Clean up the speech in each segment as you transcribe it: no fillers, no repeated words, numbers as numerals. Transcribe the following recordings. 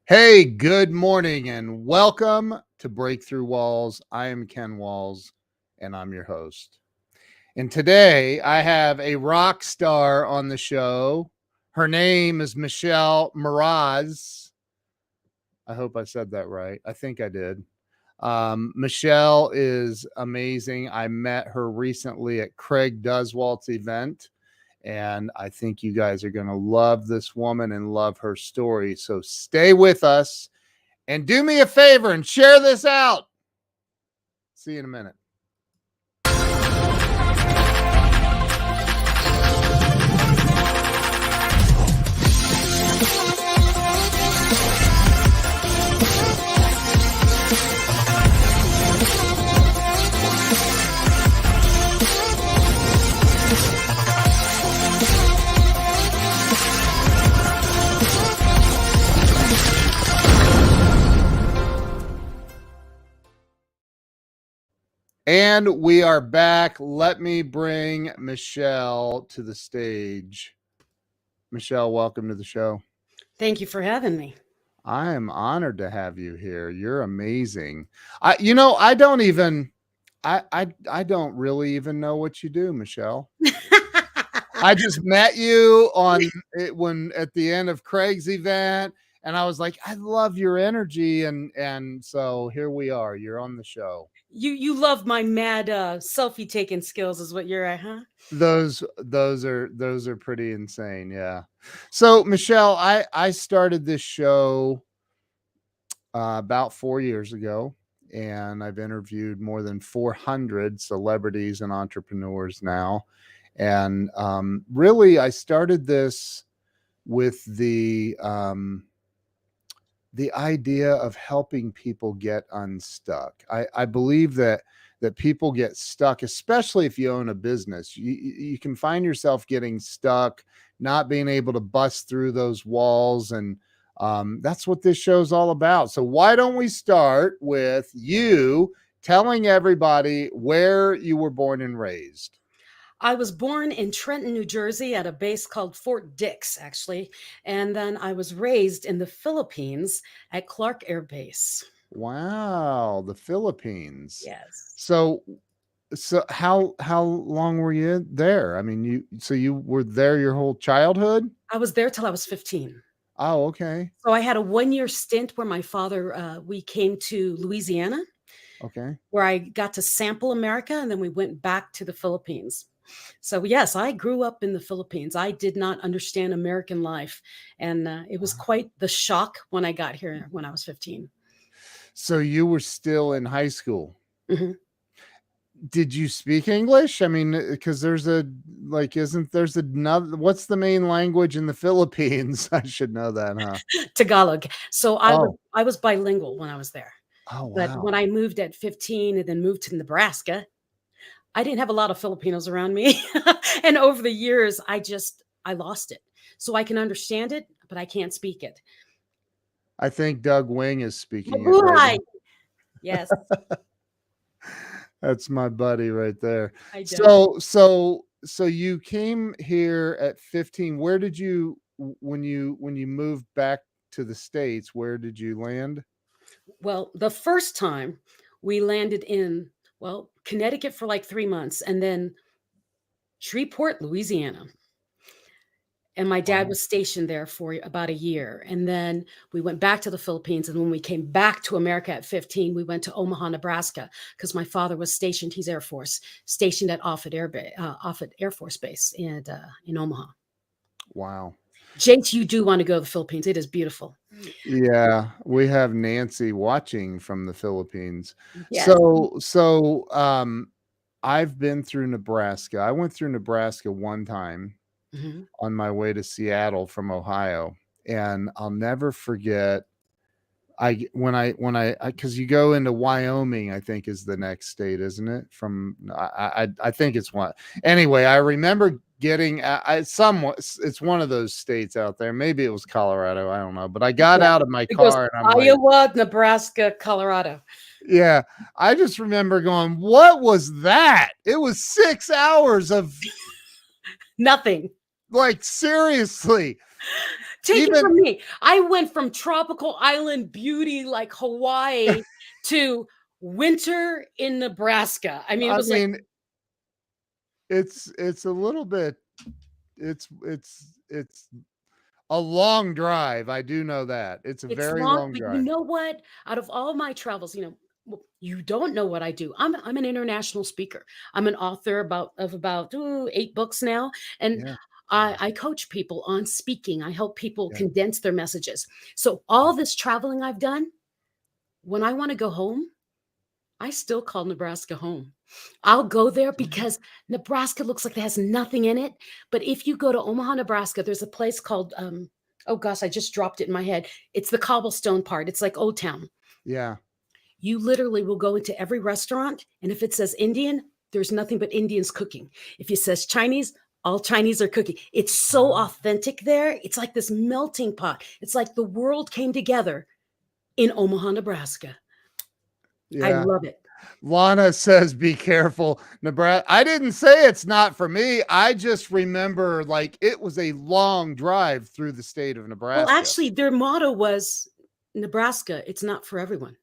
Hey, good morning and welcome to Breakthrough Walls. I am Ken Walls and I'm your host. And today I have a rock star on the show. Her name is Michelle Mras. I hope I said that right. I think I did. Michelle is amazing. I met her recently at Craig Duswalt's event. And I think you guys are going to love this woman and love her story. So stay with us and do me a favor and share this out. See you in a minute. And we are back. Let me bring Michelle to the stage. Michelle, welcome to the show. Thank you for having me. I am honored to have you here. You're amazing. I don't really even know what you do, Michelle. I just met you on it when at the end of Craig's event, and I was like, I love your energy, and so here we are. You're on the show. You love my mad selfie taking skills, is what you're at, huh? Those are pretty insane. Yeah. So Michelle, I started this show about 4 years ago, and I've interviewed more than 400 celebrities and entrepreneurs now. And really, I started this with the idea of helping people get unstuck. I believe that people get stuck, especially if you own a business. You can find yourself getting stuck, not being able to bust through those walls. And that's what this show's all about. So why don't we start with you telling everybody where you were born and raised? I was born in Trenton, New Jersey at a base called Fort Dix, actually. And then I was raised in the Philippines at Clark Air Base. Wow, the Philippines. Yes. So how long were you there? I mean, you were there your whole childhood? I was there till I was 15. Oh, okay. So I had a 1-year stint where my father, we came to Louisiana. Okay. Where I got to sample America, and then we went back to the Philippines. So yes, I grew up in the Philippines. I did not understand American life. And it was quite the shock when I got here when I was 15. So you were still in high school. Mm-hmm. Did you speak English? I mean, because what's the main language in the Philippines? I should know that, huh? Tagalog. So I was bilingual when I was there. Oh, wow. But when I moved at 15 and then moved to Nebraska, I didn't have a lot of Filipinos around me. And over the years, I lost it. So I can understand it, but I can't speak it. I think Doug Wing is speaking it right. Yes. That's my buddy right there. I don't. So you came here at 15. Where did you, when you moved back to the States, where did you land? Well, the first time we landed in, Connecticut for like 3 months, and then Shreveport, Louisiana. And my dad was stationed there for about a year. And then we went back to the Philippines. And when we came back to America at 15, we went to Omaha, Nebraska, because my father was stationed, he's Air Force, stationed at Offutt Air Force Base in Omaha. Wow. Jace, you do want to go to the Philippines. It is beautiful. Yeah, we have Nancy watching from the Philippines. Yes. So I've been through Nebraska. I went through Nebraska one time on my way to Seattle from Ohio, and I'll never forget. Because you go into Wyoming, I think is the next state, isn't it? I think it's one. Anyway, I remember getting it's one of those states out there. Maybe it was Colorado. I don't know. But I got out of my car and I'm Iowa, Nebraska, Colorado. Yeah. I just remember going, what was that? It was 6 hours of nothing. Like, seriously. Take it even from me. I went from tropical island beauty like Hawaii to winter in Nebraska. I mean, it I was like, mean, it's a little bit, it's a long drive. I do know that. It's a it's very long, long but you drive. know what? Out of all my travels, you don't know what I do. I'm an international speaker. I'm an author of about 8 books now, and Yeah. I coach people on speaking. I help people Yeah. condense their messages. So all this traveling I've done, when I want to go home, I still call Nebraska home. I'll go there because Nebraska looks like it has nothing in it. But if you go to Omaha, Nebraska, there's a place called, oh gosh, I just dropped it in my head. It's the cobblestone part. It's like Old Town. Yeah. You literally will go into every restaurant, and if it says Indian, there's nothing but Indians cooking. If it says Chinese, all Chinese are cooking. It's so authentic there. It's like this melting pot. It's like the world came together in Omaha, Nebraska. I Yeah. love it. Lana says, be careful, Nebraska. I didn't say it's not for me. I just remember like it was a long drive through the state of Well, Nebraska. actually, their motto was Nebraska, it's not for everyone.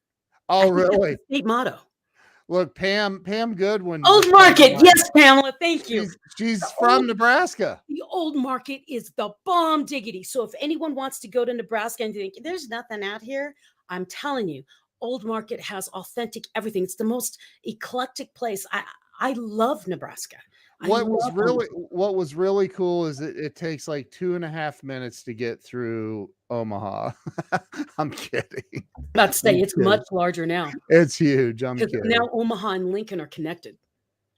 I Oh, think that's really? the state motto. Look, Pam Goodwin Old just came Market. online. Yes, Pamela. Thank you. She's The from old, Nebraska. the old market is the bomb diggity. So if anyone wants to go to Nebraska and think there's nothing out here, I'm telling you, Old Market has authentic everything. It's the most eclectic place. I love Nebraska. I What was love Omaha. really cool is it takes like 2.5 minutes to get through Omaha. I'm kidding. Let's say I'm it's kidding. much larger now It's huge. I'm because kidding. now Omaha and Lincoln are connected.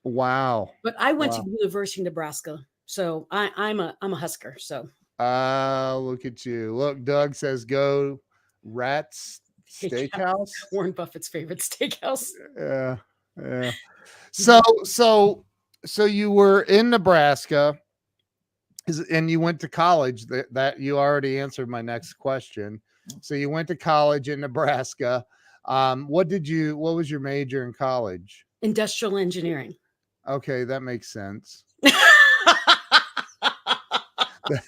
Wow. But I went Wow. to University of Nebraska, so I'm a Husker. So Look at you. Look, Doug says go Rats Steakhouse. Warren Buffett's favorite steakhouse. Yeah. Yeah. So you were in Nebraska and you went to college. That you already answered my next question. So you went to college in Nebraska. What was your major in college? Industrial engineering. Okay, that makes sense.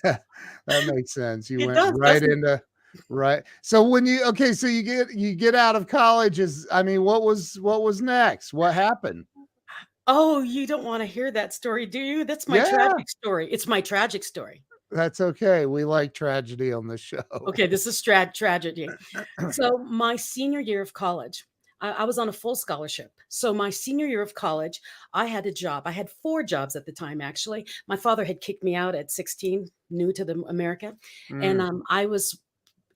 That makes sense. You It went does, right doesn't it? into right. So when so you get out of college what was next? What happened? Oh, you don't want to hear that story, do you? That's my Yeah, tragic story. It's my tragic story. that's okay. We like tragedy on the show. Okay, this is tragedy. So my senior year of college, I was on a full scholarship. So my senior year of college, I had a job. I had 4 jobs at the time, actually. My father had kicked me out at 16, new to America. And Mm, I was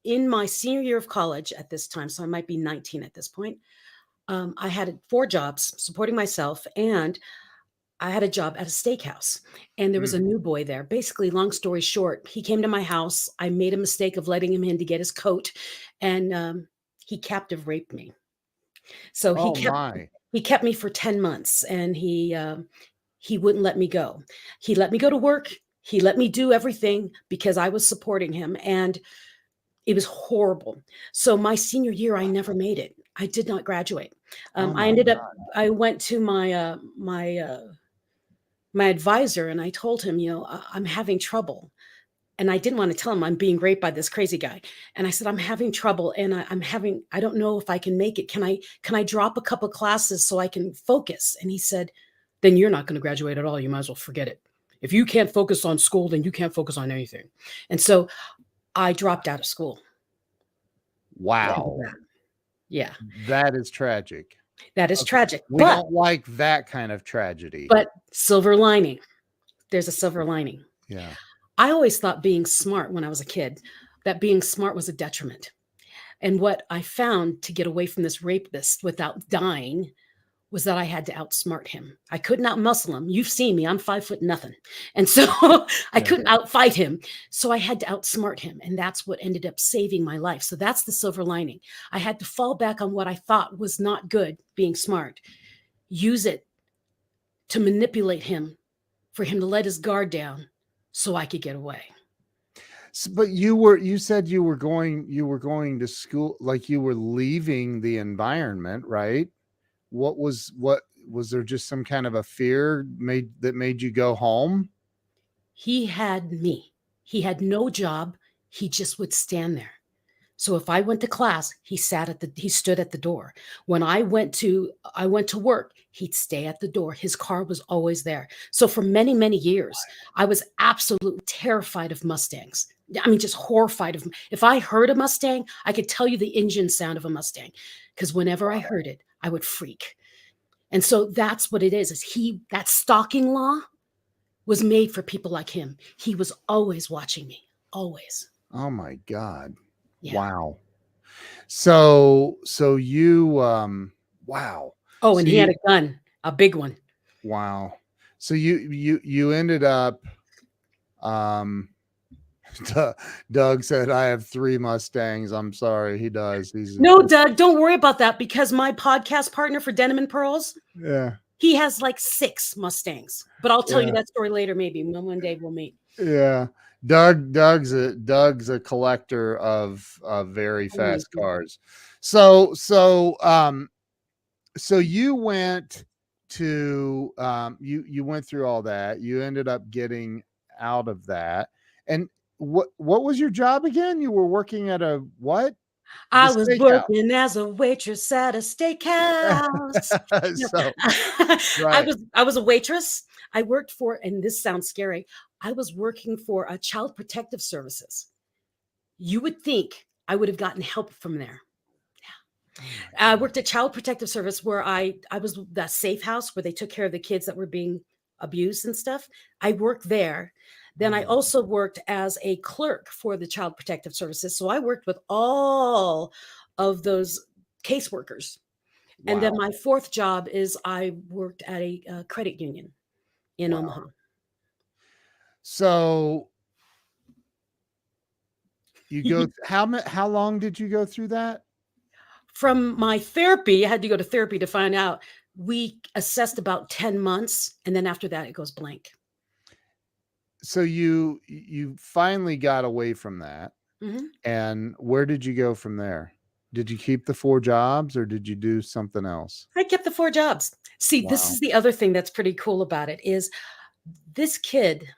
in my senior year of college at this time. So I might be 19 at this point. I had 4 jobs supporting myself, and I had a job at a steakhouse, and there was mm. a new boy there. Basically, long story short, he came to my house. I made a mistake of letting him in to get his coat, and he captive raped me. So Oh my. he kept me for 10 months, and he wouldn't let me go. He let me go to work. He let me do everything because I was supporting him, and it was horrible. So my senior year, I never made it. I did not graduate. Oh I my ended up. God. I went to my advisor and I told him, I'm having trouble. And I didn't want to tell him I'm being raped by this crazy guy. And I said, I'm having trouble and I don't know if I can make it. Can I drop a couple classes so I can focus? And he said, then you're not going to graduate at all. You might as well forget it. If you can't focus on school, then you can't focus on anything. And so I dropped out of school. Wow. Yeah, That is tragic. that is tragic. We don't like that kind of tragedy. But silver lining. There's a silver lining. Yeah. I always thought being smart when I was a kid, that being smart was a detriment. And what I found to get away from this rapist without dying was that I had to outsmart him. I couldn't outmuscle him. You've seen me, I'm 5 foot nothing. And so I couldn't outfight him. So I had to outsmart him. And that's what ended up saving my life. So that's the silver lining. I had to fall back on what I thought was not good, being smart, use it to manipulate him, for him to let his guard down so I could get away. But you said you were going to school, like you were leaving the environment, right? What was there just some kind of a fear that made you go home? He had me. He had no job. he just would stand there. So if I went to class, he stood at the door. When I went to work, he'd stay at the door. His car was always there. So for many, many years, I was absolutely terrified of Mustangs. I mean, just horrified of them. If I heard a Mustang, I could tell you the engine sound of a Mustang, because whenever I heard it, I would freak. And so that's what it is that stalking law was made for people like him. He was always watching me, always. Oh my God. Yeah. Wow. So you wow. Oh, So and he had a gun, a big one. wow. So you ended up Doug said, I have 3 Mustangs. I'm sorry. He does. No, Doug, don't worry about that, because my podcast partner for Denim Pearls, yeah. he has like 6 Mustangs. But I'll tell you that story later, maybe. One day we'll meet. Yeah. Doug's a collector of very fast cars. So you went to you went through all that. You ended up getting out of that. And what was your job again? You were working at a what? I was working as a waitress at a steakhouse. So, right. I was a waitress. I worked for, and this sounds scary, I was working for a Child Protective Services. You would think I would have gotten help from there. Yeah. I worked at Child Protective Service, where I was the safe house where they took care of the kids that were being abused and stuff. I worked there. Then I also worked as a clerk for the Child Protective Services. So I worked with all of those caseworkers. Wow. And then my 4th job is I worked at a credit union in Omaha. So you go, how long did you go through that? From my therapy, I had to go to therapy to find out. We assessed about 10 months. And then after that, it goes blank. So you finally got away from that. Mm-hmm. And where did you go from there? Did you keep the 4 jobs, or did you do something else? I kept the 4 jobs. See, This is the other thing that's pretty cool about it is this kid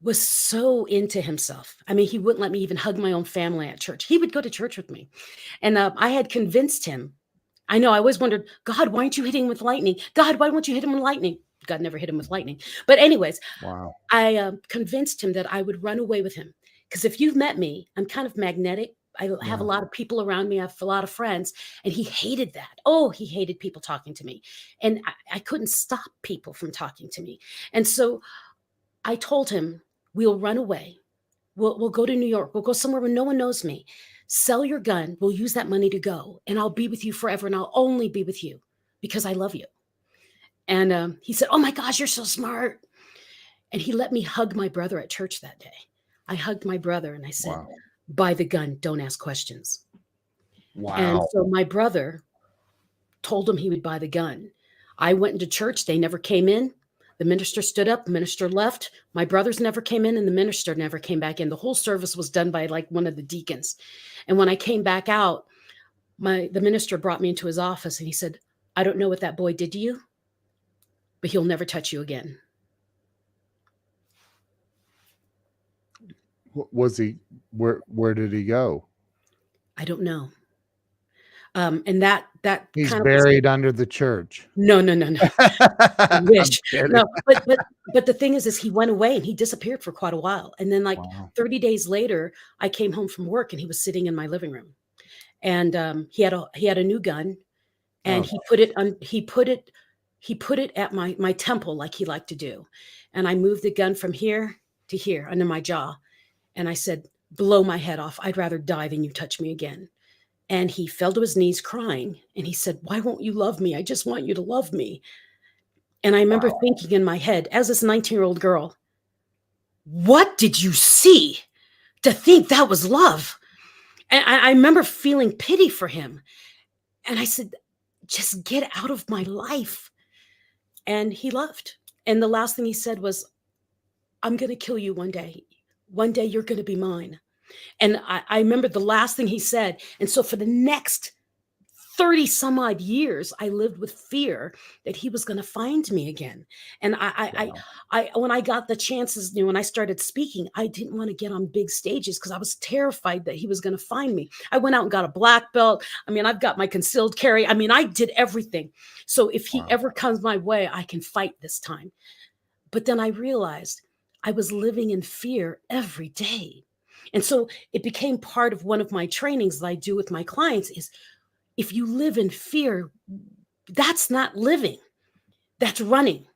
was so into himself. I mean, he wouldn't let me even hug my own family at church. He would go to church with me. And I had convinced him. I know, I always wondered, God, why aren't you hitting him with lightning? God, why won't you hit him with lightning? God never hit him with lightning. But anyways, I convinced him that I would run away with him. Because if you've met me, I'm kind of magnetic. I have a lot of people around me. I have a lot of friends. And he hated that. Oh, he hated people talking to me. And I couldn't stop people from talking to me. And so I told him, we'll run away. We'll go to New York. We'll go somewhere where no one knows me. Sell your gun. We'll use that money to go. And I'll be with you forever. And I'll only be with you because I love you. And he said, oh my gosh, you're so smart. And he let me hug my brother at church that day. I hugged my brother and I said, buy the gun. Don't ask questions. Wow. And so my brother told him he would buy the gun. I went into church. They never came in. The minister stood up, the minister left. My brothers never came in and the minister never came back in. The whole service was done by like one of the deacons. And when I came back out, the minister brought me into his office and he said, I don't know what that boy did to you, but he'll never touch you again. Was he, where did he go? I don't know. And that he's kind of buried under the church. No. I wish. No, but the thing is he went away and he disappeared for quite a while. And then 30 days later, I came home from work and he was sitting in my living room. And he had a new gun, and he put it at my temple like he liked to do. And I moved the gun from here to here under my jaw. And I said, blow my head off. I'd rather die than you touch me again. And he fell to his knees crying. And he said, why won't you love me? I just want you to love me. And I remember thinking in my head, as this 19-year-old girl, what did you see to think that was love? And I remember feeling pity for him. And I said, just get out of my life. And he left. And the last thing he said was, I'm going to kill you one day. One day you're going to be mine. And I remember the last thing he said. And so for the next 30 some odd years, I lived with fear that he was going to find me again. And Wow. when I got the chances, when I started speaking, I didn't want to get on big stages because I was terrified that he was going to find me. I went out and got a black belt. I mean, I've got my concealed carry. I mean, I did everything. So if he ever comes my way, I can fight this time. But then I realized I was living in fear every day. And so it became part of one of my trainings that I do with my clients is, if you live in fear, that's not living, that's running.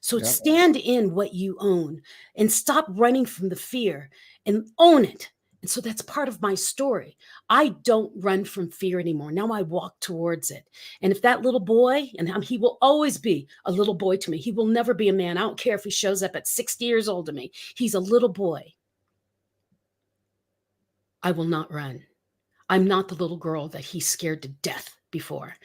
So stand in what you own and stop running from the fear and own it. And so that's part of my story. I don't run from fear anymore. Now I walk towards it. And if that little boy, and he will always be a little boy to me, he will never be a man. I don't care if he shows up at 60 years old to me. He's a little boy. I will not run. I'm not the little girl that he scared to death before.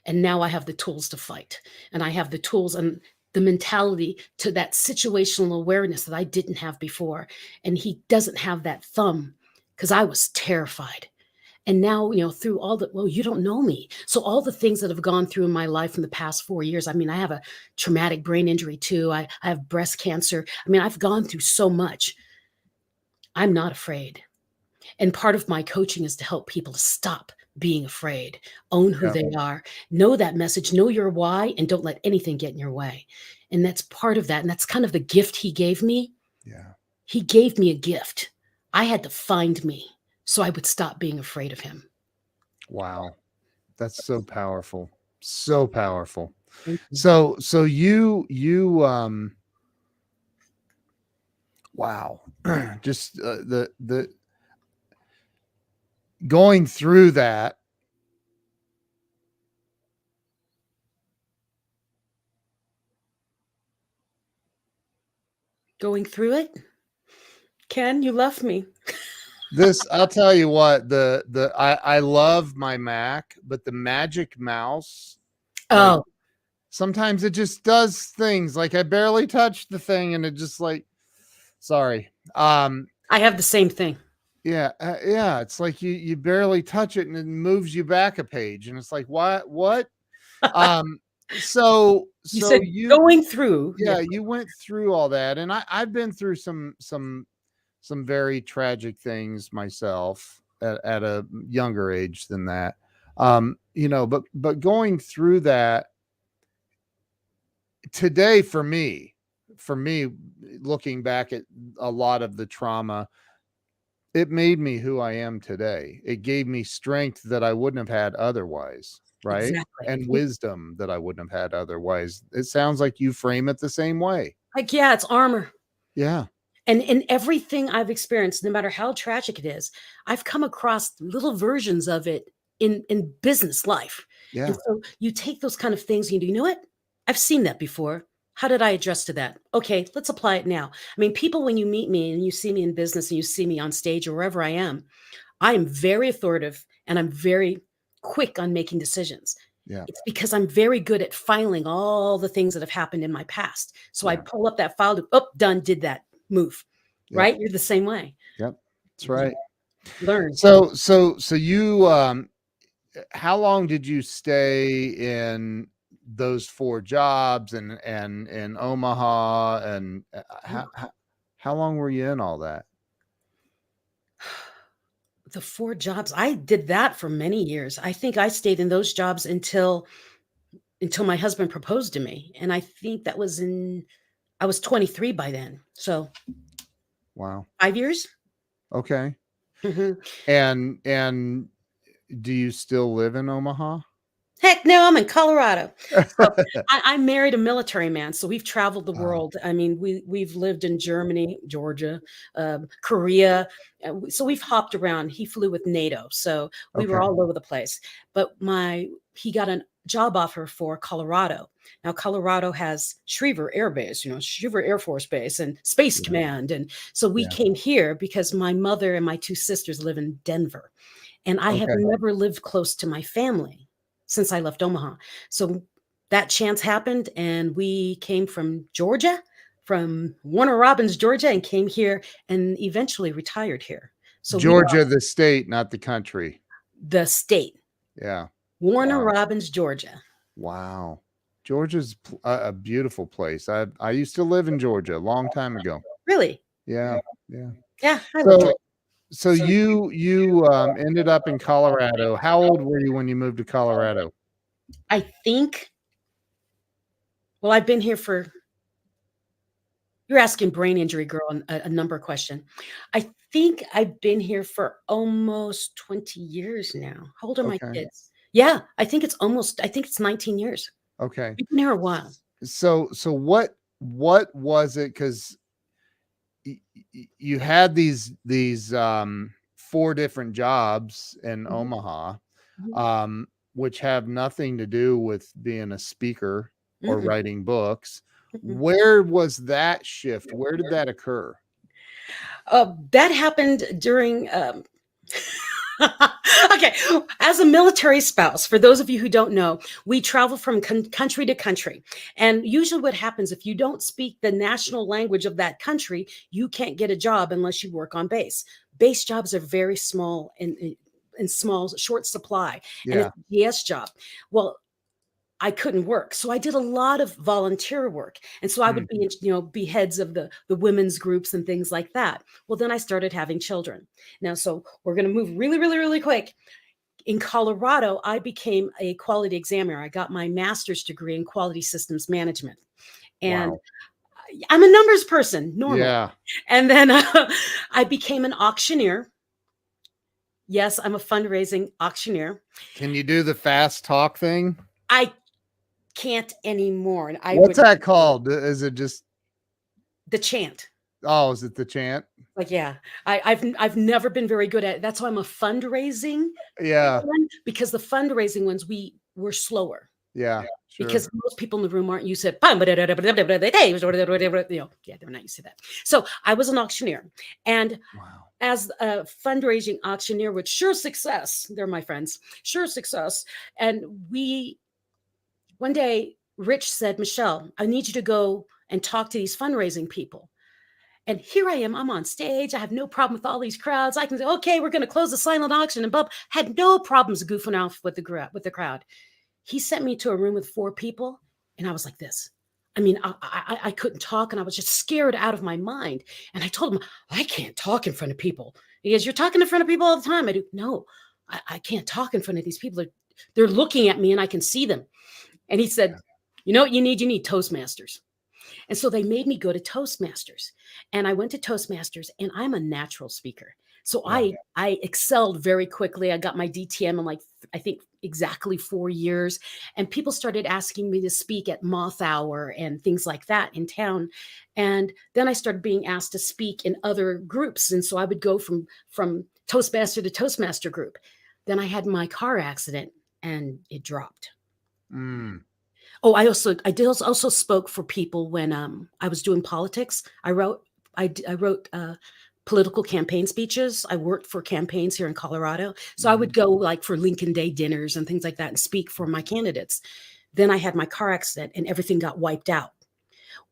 And now I have the tools to fight. And I have the tools and the mentality to that situational awareness that I didn't have before. And he doesn't have that thumb because I was terrified. And now, through all the, well, you don't know me. So all the things that have gone through in my life in the past 4 years, I mean, I have a traumatic brain injury too. I have breast cancer. I mean, I've gone through so much. I'm not afraid. And part of my coaching is to help people to stop being afraid, own who they are, know that message, know your why, and don't let anything get in your way. And that's part of that. And that's kind of the gift he gave me. Yeah. He gave me a gift. I had to find me so I would stop being afraid of him. Wow. That's so powerful. So powerful. Thank you. So you wow. Just the going through that. Going through it? Ken, you left me. This, I'll tell you what, I love my Mac, but the Magic Mouse, like, sometimes it just does things like I barely touched the thing and it just like, sorry. I have the same thing. Yeah. It's like you barely touch it and it moves you back a page and it's like, what? So You said going through. Yeah, you went through all that. And I've been through some very tragic things myself at a younger age than that. But going through that today for me, looking back at a lot of the trauma, it made me who I am today. It gave me strength that I wouldn't have had otherwise. Right. Exactly. And wisdom that I wouldn't have had otherwise. It sounds like you frame it the same way. Like, yeah, it's armor. Yeah. And in everything I've experienced, no matter how tragic it is, I've come across little versions of it in business life. Yeah. And so you take those kind of things and you know what? I've seen that before. How did I adjust to that? Okay, let's apply it now. I mean, people, when you meet me and you see me in business and you see me on stage or wherever I am very authoritative and I'm very quick on making decisions. Yeah. It's because I'm very good at filing all the things that have happened in my past. So I pull up that file, done, did that, move. Yep. Right? You're the same way. Yep. That's right. Learn. So you, how long did you stay in those 4 jobs and in Omaha and how long were you in all that? The 4 jobs, I did that for many years. I think I stayed in those jobs until my husband proposed to me. And I think that was I was 23 by then. So wow. 5 years. Okay. Mm-hmm. And do you still live in Omaha? Heck no, I'm in Colorado. So I married a military man, so we've traveled the world. I mean, we've lived in Germany, Georgia, Korea. So we've hopped around. He flew with NATO, so we were all over the place. But he got a job offer for Colorado. Now, Colorado has Schriever Air Base, Schriever Air Force Base and Space Command. And so we came here because my mother and my 2 sisters live in Denver. And I have never lived close to my family since I left Omaha. So that chance happened and we came from Georgia, from Warner Robins, Georgia, and came here and eventually retired here. So Georgia, the state, not the country. The state. Yeah. Warner Wow. Robins, Georgia. Wow. Georgia's a beautiful place. I used to live in Georgia a long time ago. Really? Yeah. Yeah. Yeah, I love So Georgia. so you ended up in Colorado. How old were you when you moved to Colorado? I think, well, I've been here for, you're asking brain injury girl a number question. I think I've been here for almost 20 years now. How old are my Okay. kids? Yeah, I think it's 19 years. Okay. We've been here a while. So what was it? Because you had these 4 different jobs in Mhm, Omaha, mhm, which have nothing to do with being a speaker or mm-mm, writing books. mm-mm. Where was that shift? Where did that occur? That happened during okay, as a military spouse, for those of you who don't know, we travel from country to country. And usually what happens, if you don't speak the national language of that country, you can't get a job unless you work on base. Base jobs are very small and small, short supply, and Yeah. it's a DS job. Well, I couldn't work. So I did a lot of volunteer work. And so I Mm. would be, be heads of the women's groups and things like that. Well, then I started having children. Now, so we're going to move really, really, really quick. In Colorado, I became a quality examiner. I got my master's degree in quality systems management. And Wow. I'm a numbers person normally. Yeah. And then I became an auctioneer. Yes, I'm a fundraising auctioneer. Can you do the fast talk thing? I can't anymore. And What's that called? Is it just the chant. is it the chant? Like, yeah, I've never been very good at it. That's why I'm a fundraising Yeah. one, because the fundraising ones we're slower Yeah. because Sure. most people in the room aren't used to yeah, they're not used to that. So I was an auctioneer, and Wow. as a fundraising auctioneer with sure success, they're my friends, sure success, and one day Rich said, Michelle, I need you to go and talk to these fundraising people. And here I am, I'm on stage. I have no problem with all these crowds. I can say, okay, we're going to close the silent auction. And Bob had no problems goofing off with the crowd. He sent me to a room with 4 people, and I was like this. I mean, I couldn't talk, and I was just scared out of my mind. And I told him, I can't talk in front of people. He goes, you're talking in front of people all the time. I do, no, I can't talk in front of these people. They're looking at me, and I can see them. And he said, you know what you need? You need Toastmasters. And so they made me go to Toastmasters. And I went to Toastmasters, and I'm a natural speaker. So Yeah. I excelled very quickly. I got my DTM in, like, I think exactly 4 years. And people started asking me to speak at Moth Hour and things like that in town. And then I started being asked to speak in other groups. And so I would go from Toastmaster to Toastmaster group. Then I had my car accident and it dropped. Mm. Oh, I did also spoke for people when I was doing politics. I wrote political campaign speeches. I worked for campaigns here in Colorado, so I would Mhm. go, like, for Lincoln Day dinners and things like that and speak for my candidates. Then I had my car accident and everything got wiped out.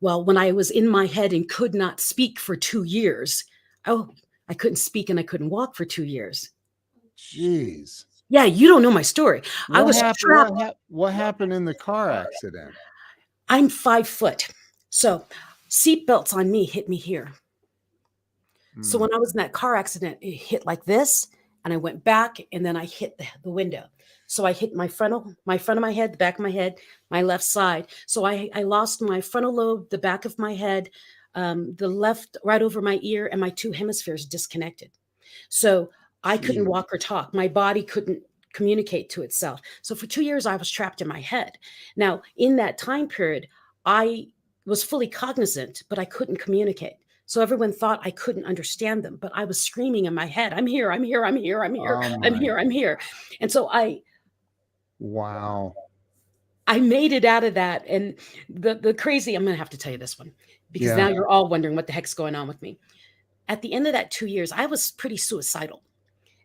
Well, when I was in my head and could not speak for 2 years, oh, I couldn't speak and I couldn't walk for 2 years. Jeez. Yeah, you don't know my story. I What was happened? trapped. What happened in the car accident? I'm 5 foot. So seat belts on me hit me here. So Mm. when I was in that car accident, it hit like this, and I went back, and then I hit the window. So I hit my front of my head, the back of my head, my left side. So I lost my frontal lobe, the back of my head, the left right over my ear, and my 2 hemispheres disconnected. So I couldn't Gee. walk or talk. My body couldn't communicate to itself. So for 2 years, I was trapped in my head. Now, in that time period, I was fully cognizant, but I couldn't communicate. So everyone thought I couldn't understand them, but I was screaming in my head, I'm here, I'm here, I'm here, I'm here, Oh I'm my. here, I'm here. And so Wow. I made it out of that. And the crazy, I'm going to have to tell you this one because Yeah. now you're all wondering what the heck's going on with me. At the end of that 2 years, I was pretty suicidal.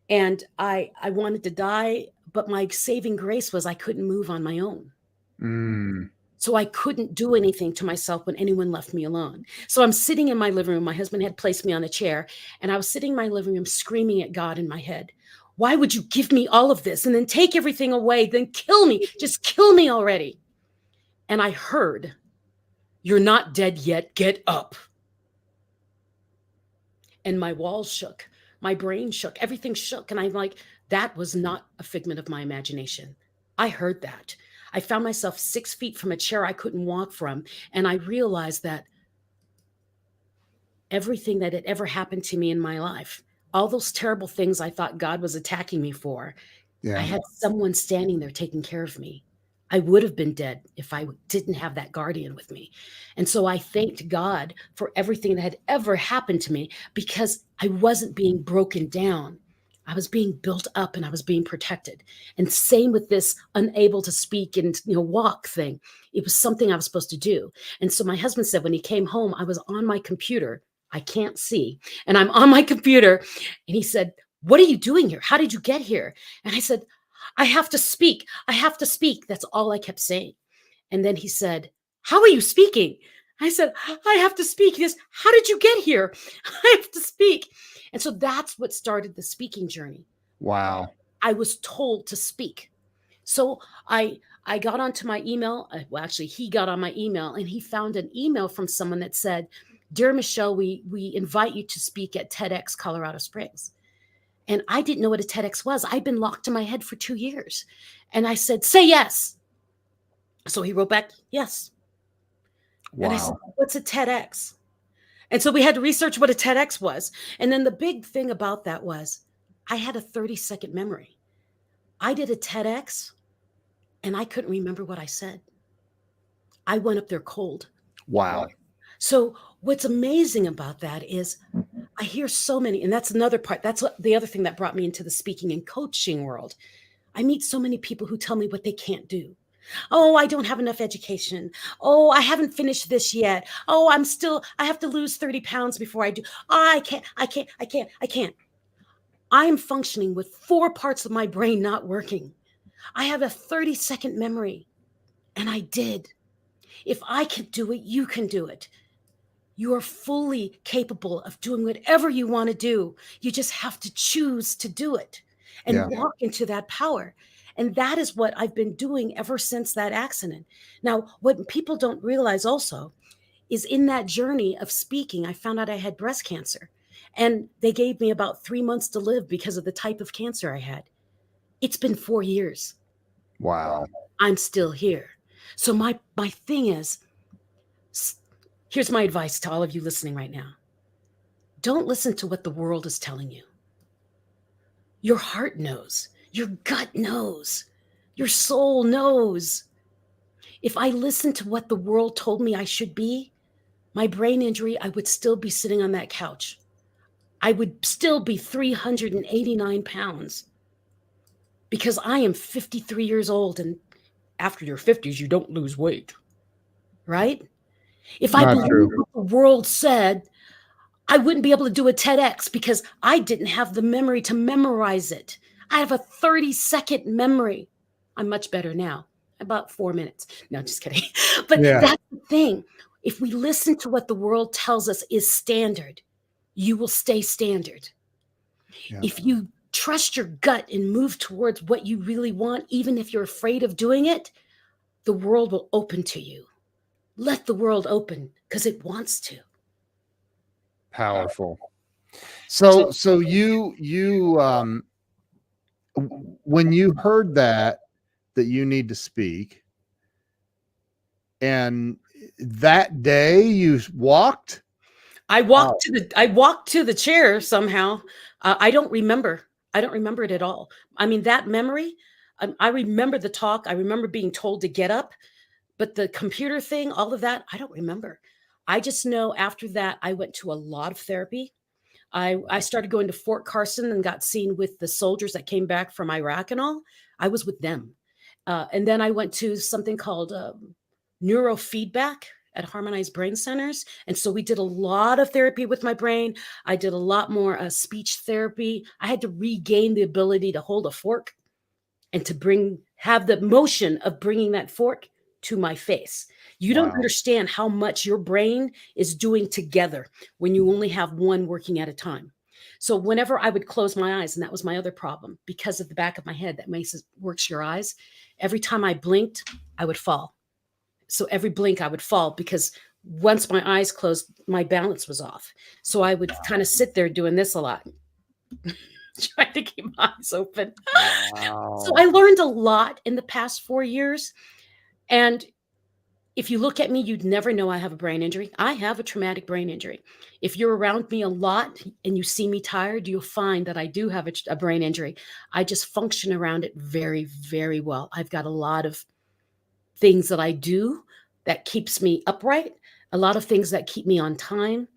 And I wanted to die, but my saving grace was I couldn't move on my own. Mm. So I couldn't do anything to myself when anyone left me alone. So I'm sitting in my living room. My husband had placed me on a chair, and I was sitting in my living room screaming at God in my head. Why would you give me all of this and then take everything away, then kill me? Just kill me already. And I heard, "You're not dead yet. Get up." And my walls shook. My brain shook. Everything shook. And I'm like, that was not a figment of my imagination. I heard that. I found myself 6 feet from a chair I couldn't walk from. And I realized that everything that had ever happened to me in my life, all those terrible things I thought God was attacking me for, I had someone standing there taking care of me. I would have been dead if I didn't have that guardian with me. And so I thanked God for everything that had ever happened to me, because I wasn't being broken down. I was being built up and I was being protected. And same with this unable to speak and walk thing. It was something I was supposed to do. And so my husband said when he came home, I was on my computer. I can't see. And I'm on my computer. And he said, "What are you doing here? How did you get here?" And I said, "I have to speak. I have to speak." That's all I kept saying. And then he said, "How are you speaking?" I said, "I have to speak." He says, "How did you get here?" "I have to speak." And so that's what started the speaking journey. Wow. I was told to speak. So I got onto my email. Well, actually, he got on my email and he found an email from someone that said, "Dear Michelle, we invite you to speak at TEDx Colorado Springs." And I didn't know what a TEDx was. I'd been locked in my head for 2 years. And I said, "Say yes." So he wrote back, "Yes." And I said, Wow. "What's a TEDx?" And so we had to research what a TEDx was. And then the big thing about that was I had a 30-second memory. I did a TEDx and I couldn't remember what I said. I went up there cold. Wow. So what's amazing about that is I hear so many, and that's another part. That's the other thing that brought me into the speaking and coaching world. I meet so many people who tell me what they can't do. "Oh, I don't have enough education. Oh, I haven't finished this yet. Oh, I have to lose 30 pounds before I do. Oh, I can't. I am functioning with 4 parts of my brain not working. I have a 30-second memory, and I did. If I can do it, you can do it. You are fully capable of doing whatever you want to do. You just have to choose to do it and walk into that power. And that is what I've been doing ever since that accident. Now, what people don't realize also is in that journey of speaking, I found out I had breast cancer. And they gave me about 3 months to live because of the type of cancer I had. It's been 4 years. Wow. I'm still here. So my thing is, here's my advice to all of you listening right now. Don't listen to what the world is telling you. Your heart knows. Your gut knows. Your soul knows. If I listened to what the world told me I should be, my brain injury, I would still be sitting on that couch. I would still be 389 pounds because I am 53 years old, and after your 50s, you don't lose weight, right? If I Not believed true. what the world said, I wouldn't be able to do a TEDx because I didn't have the memory to memorize it. I have a 30-second memory. I'm much better now, about 4 minutes. No, just kidding. But that's the thing. If we listen to what the world tells us is standard, you will stay standard. Yeah. If you trust your gut and move towards what you really want, even if you're afraid of doing it, the world will open to you. Let the world open because it wants to. Powerful. So when you heard that you need to speak, and that day you walked? I walked to the chair somehow. I don't remember. I don't remember it at all. I mean, that memory, I remember the talk. I remember being told to get up, but the computer thing, all of that, I don't remember. I just know after that, I went to a lot of therapy. I started going to Fort Carson and got seen with the soldiers that came back from Iraq and all. I was with them. And then I went to something called neurofeedback at Harmonized Brain Centers. And so we did a lot of therapy with my brain. I did a lot more speech therapy. I had to regain the ability to hold a fork and to have the motion of bringing that fork to my face. You don't understand how much your brain is doing together when you only have one working at a time. So whenever I would close my eyes, and that was my other problem because of the back of my head that works your eyes, every time I blinked, I would fall. So every blink I would fall because once my eyes closed, my balance was off. So I would kind of sit there doing this a lot, trying to keep my eyes open. So I learned a lot in the past 4 years. And if you look at me, you'd never know I have a brain injury. I have a traumatic brain injury. If you're around me a lot and you see me tired, you'll find that I do have a brain injury. I just function around it very, very well. I've got a lot of things that I do that keeps me upright, a lot of things that keep me on time.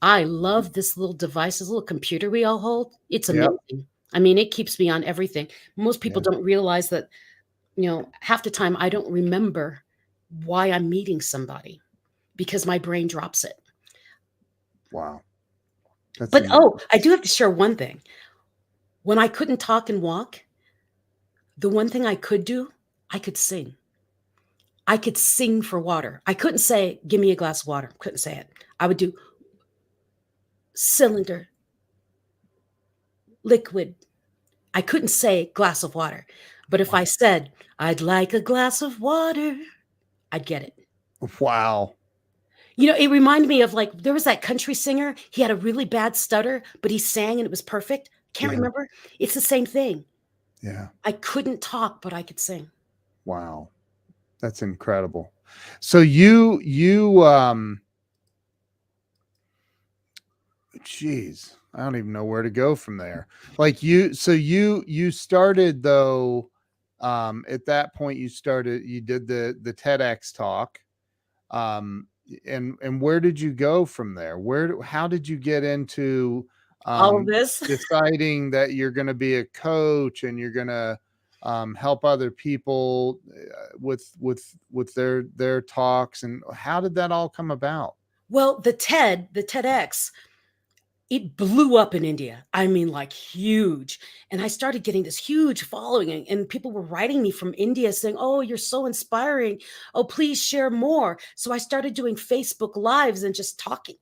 I love this little device, this little computer we all hold. It's Yep. amazing. I mean, it keeps me on everything. Most people Yeah. don't realize that, half the time I don't remember why I'm meeting somebody because my brain drops it. Wow. That's But I do have to share one thing. When I couldn't talk and walk, the one thing I could do, I could sing. I could sing for water. I couldn't say, give me a glass of water. Couldn't say it. I would do cylinder, liquid. I couldn't say glass of water. But if I said, I'd like a glass of water, I'd get it. Wow. It reminded me of there was that country singer. He had a really bad stutter, but he sang and it was perfect. Can't remember. It's the same thing. Yeah. I couldn't talk, but I could sing. Wow. That's incredible. So geez, I don't even know where to go from there. You started though, at that point you did the TEDx talk. And where did you go from there? How did you get into All of this. deciding that you're going to be a coach and you're going to help other people with their talks, and how did that all come about? Well, the TEDx, it blew up in India. I mean, huge. And I started getting this huge following, and people were writing me from India saying, oh, you're so inspiring. Oh, please share more. So I started doing Facebook Lives and just talking.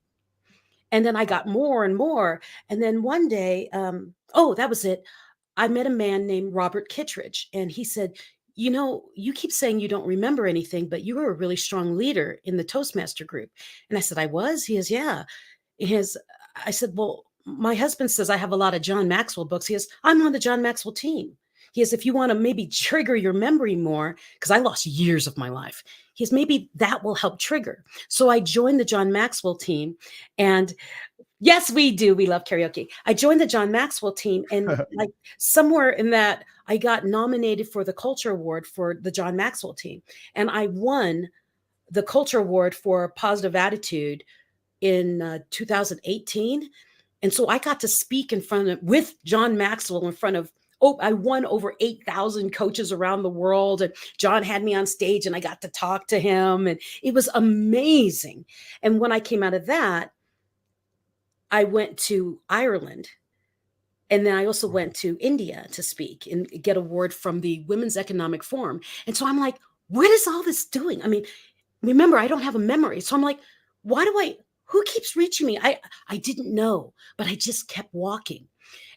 And then I got more and more. And then one day, that was it. I met a man named Robert Kittredge, and he said, you keep saying you don't remember anything, but you were a really strong leader in the Toastmaster group. And I said, I was? He is, yeah. I said, well, my husband says I have a lot of John Maxwell books. He says, I'm on the John Maxwell team. He says, if you want to maybe trigger your memory more, because I lost years of my life, he says, maybe that will help trigger. So I joined the John Maxwell team, and yes, we do. We love karaoke. I joined the John Maxwell team, and somewhere in that, I got nominated for the Culture Award for the John Maxwell team. And I won the Culture Award for Positive Attitude in 2018. And so I got to speak with John Maxwell in front of, I won over 8,000 coaches around the world. And John had me on stage and I got to talk to him. And it was amazing. And when I came out of that, I went to Ireland. And then I also went to India to speak and get an award from the Women's Economic Forum. And so I'm like, what is all this doing? I mean, remember, I don't have a memory. So I'm like, who keeps reaching me? I didn't know, but I just kept walking.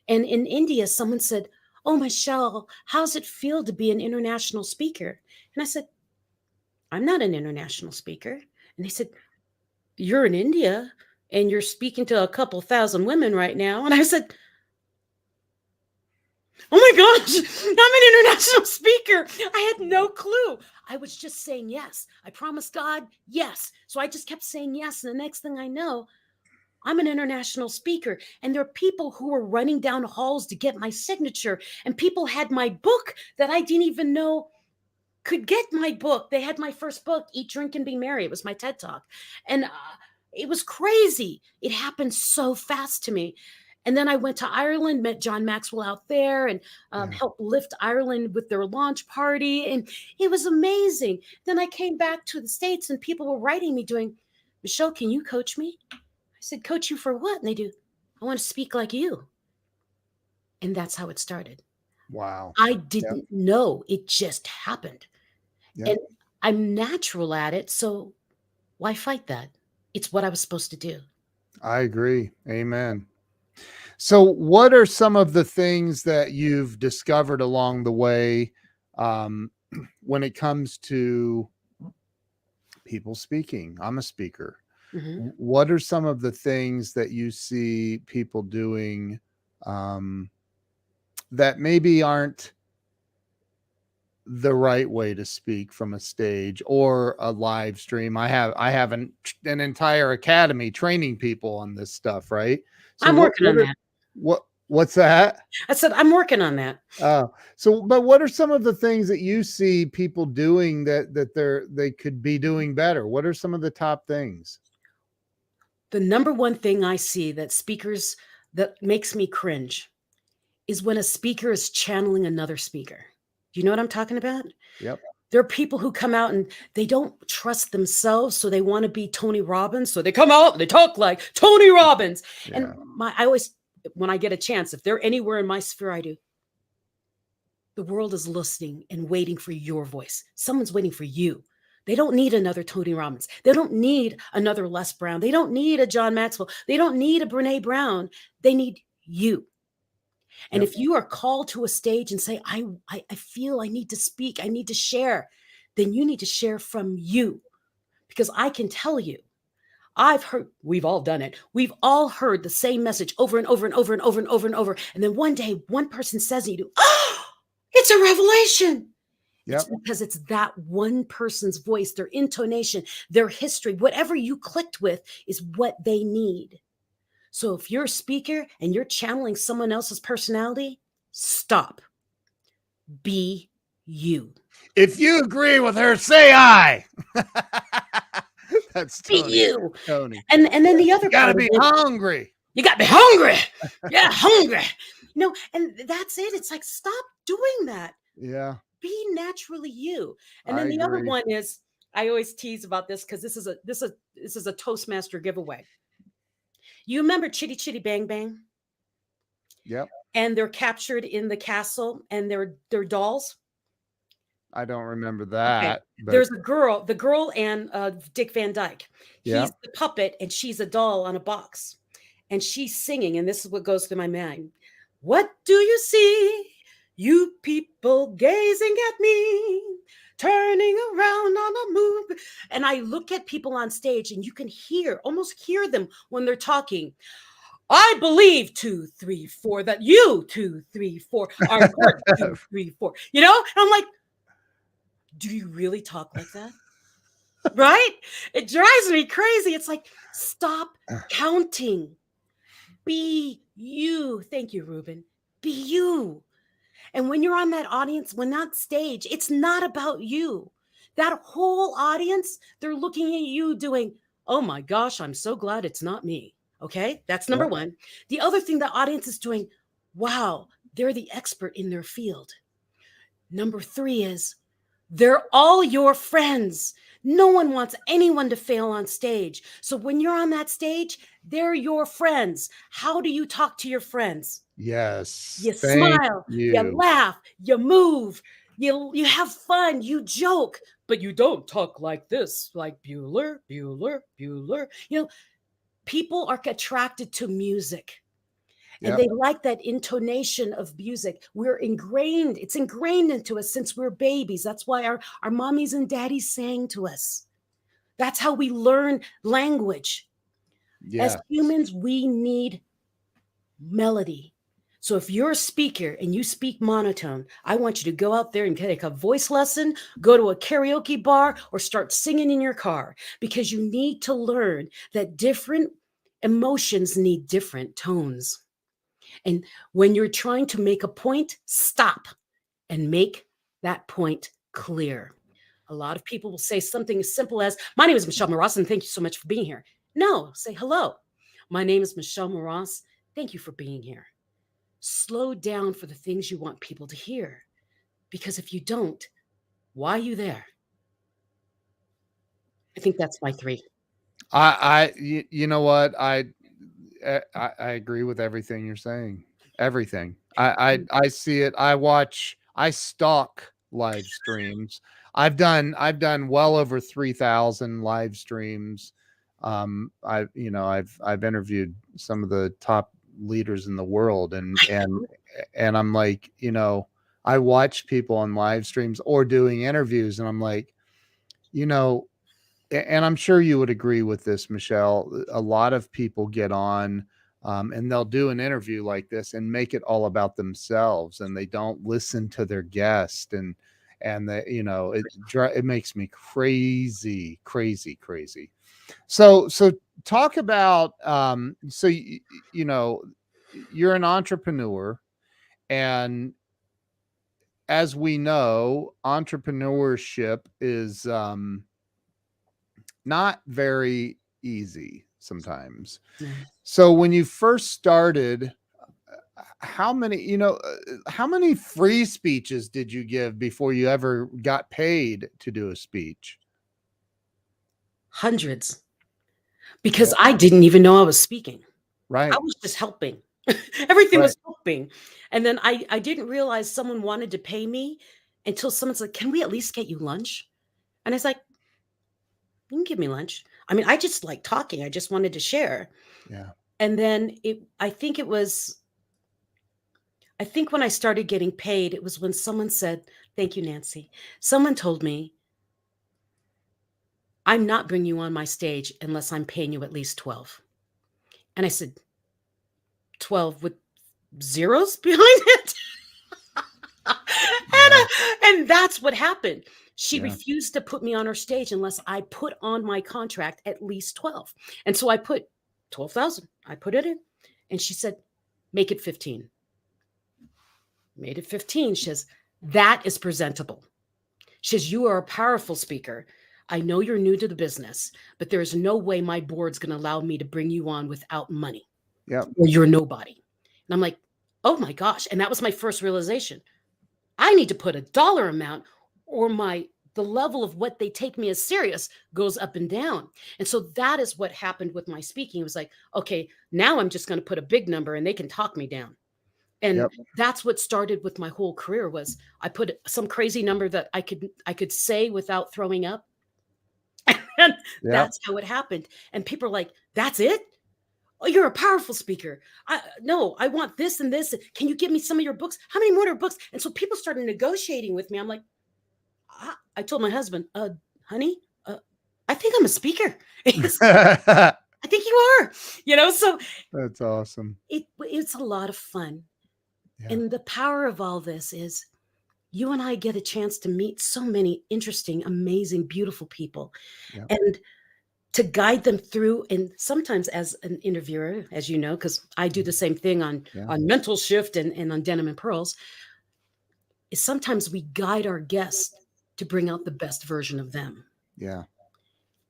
And in India, someone said, oh, Michelle, how's it feel to be an international speaker? And I said, I'm not an international speaker. And they said, you're in India and you're speaking to a couple thousand women right now. And I said, oh my gosh, I'm an international speaker. I had no clue. I was just saying yes. I promised God, yes. So I just kept saying yes. And the next thing I know, I'm an international speaker. And there are people who were running down halls to get my signature. And people had my book that I didn't even know could get my book. They had my first book, Eat, Drink, and Be Merry. It was my TED Talk. And it was crazy. It happened so fast to me. And then I went to Ireland, met John Maxwell out there, and helped lift Ireland with their launch party. And it was amazing. Then I came back to the States and people were writing me doing, Michelle, can you coach me? I said, coach you for what? And they do, I want to speak like you. And that's how it started. Wow. I didn't know. It just happened. Yep. And I'm natural at it. So why fight that? It's what I was supposed to do. I agree. Amen. So, what are some of the things that you've discovered along the way um, when it comes to people speaking? I'm a speaker. Mhm. What are some of the things that you see people doing um, that maybe aren't the right way to speak from a stage or a live stream? I have an entire academy training people on this stuff, right? So I'm working on that. what's that? I said, I'm working on that. So but what are some of the things that you see people doing that they could be doing better? What are some of the top things? The number one thing I see that speakers that makes me cringe is when a speaker is channeling another speaker. Do you know what I'm talking about? Yep. There are people who come out and they don't trust themselves, so they want to be Tony Robbins. So they come out and they talk like Tony Robbins. Yeah. And I always, when I get a chance, if they're anywhere in my sphere, I do. The world is listening and waiting for your voice. Someone's waiting for you. They don't need another Tony Robbins. They don't need another Les Brown. They don't need a John Maxwell. They don't need a Brene Brown. They need you. And Yep. if you are called to a stage and say, I feel I need to speak, I need to share, then you need to share from you. Because I can tell you, I've heard, we've all done it. We've all heard the same message over and over and over and over and over and over. And then one day, one person says to you, oh, it's a revelation. It's Yep. because it's that one person's voice, their intonation, their history, whatever you clicked with is what they need. So if you're a speaker and you're channeling someone else's personality, stop. Be you. If you agree with her, say I. That's Be Tony. you. Tony. And then the other You gotta part of be it, hungry. you got to be hungry. Yeah, hungry. No, and that's it. It's like, stop doing that. Yeah, Be naturally you. And I then the other agree. one is, I always tease about this because this is a Toastmaster giveaway. You remember Chitty Chitty Bang Bang? Yep. And they're captured in the castle and they're dolls. I don't remember Okay. that, but There's a girl, the girl and Dick Van Dyke. yeah. He's the puppet and she's a doll on a box. And she's singing, and this is what goes through my mind. What do you see? You people gazing at me, turning around on a move. And I look at people on stage, and you can almost hear them when they're talking. I believe 2, 3, 4 that you 2, 3, 4 are important. 2, 3, 4. You know, and I'm like, do you really talk like that? Right? It drives me crazy. It's like, stop counting. Be you. Thank you, Ruben. Be you. And when you're on that audience, when that stage, it's not about you. That whole audience, they're looking at you doing, oh my gosh, I'm so glad it's not me. Okay. That's number Yep. one. The other thing the audience is doing, wow, they're the expert in their field. Number three is they're all your friends. No one wants anyone to fail on stage. So when you're on that stage, they're your friends. How do you talk to your friends? Yes. You Thank smile, you you. laugh, you move, you have fun, you joke, but you don't talk like this, like Bueller, Bueller, Bueller. You know, people are attracted to music. And Yep. they like that intonation of music. It's ingrained into us since we're babies. That's why our mommies and daddies sang to us. That's how we learn language. As Yeah. humans, we need melody. So if you're a speaker and you speak monotone, I want you to go out there and take a voice lesson, go to a karaoke bar, or start singing in your car because you need to learn that different emotions need different tones. And when you're trying to make a point, stop and make that point clear. A lot of people will say something as simple as, my name is Michelle Mras, and thank you so much for being here. No, say hello. My name is Michelle Mras. Thank you for being here. Slow down for the things you want people to hear. Because if you don't, why are you there? I think that's my three. You know what? I agree with everything you're saying. Everything. I see it. I stalk live streams. I've done well over 3,000 live streams. I've interviewed some of the top leaders in the world. And I'm like, I watch people on live streams or doing interviews, and I'm like, and I'm sure you would agree with this, Michelle. A lot of people get on, and they'll do an interview like this and make it all about themselves, and they don't listen to their guest, and it makes me crazy, crazy, crazy. So talk about, you're an entrepreneur, and as we know, entrepreneurship is not very easy sometimes. No. So when you first started, how many free speeches did you give before you ever got paid to do a speech? Hundreds. Because I didn't even know I was speaking. Right. I was just helping. Everything Right. was helping. And then I didn't realize someone wanted to pay me until someone's like, can we at least get you lunch? And I was like, you can give me lunch. I mean, I just like talking. I just wanted to share. Yeah. And then I think when I started getting paid, it was when someone said, thank you, Nancy. Someone told me, I'm not bringing you on my stage unless I'm paying you at least 12. And I said, 12 with zeros behind it? And that's what happened. She refused to put me on her stage unless I put on my contract at least 12. And so I put 12,000. I put it in. And she said, make it 15. Made it 15. She says, that is presentable. She says, you are a powerful speaker. I know you're new to the business, but there's no way my board's going to allow me to bring you on without money. Yeah. Or you're nobody. And I'm like, oh my gosh. And that was my first realization. I need to put a dollar amount, or the level of what they take me as serious goes up and down. And so that is what happened with my speaking. It was like, okay, now I'm just going to put a big number and they can talk me down. And that's what started with my whole career. Was I put some crazy number that I could say without throwing up. And that's how it happened. And people are like, that's it? Oh, you're a powerful speaker. No, I want this and this. Can you give me some of your books? How many more books? And so people started negotiating with me. I'm like, I told my husband, honey, I think I'm a speaker. I think you are, so that's awesome. It's a lot of fun. Yeah. And the power of all this is you and I get a chance to meet so many interesting, amazing, beautiful people. Yeah. And to guide them through, and sometimes as an interviewer, as you know, because I do the same thing on MentalShift and on Denim Pearls, is sometimes we guide our guests to bring out the best version of them. Yeah.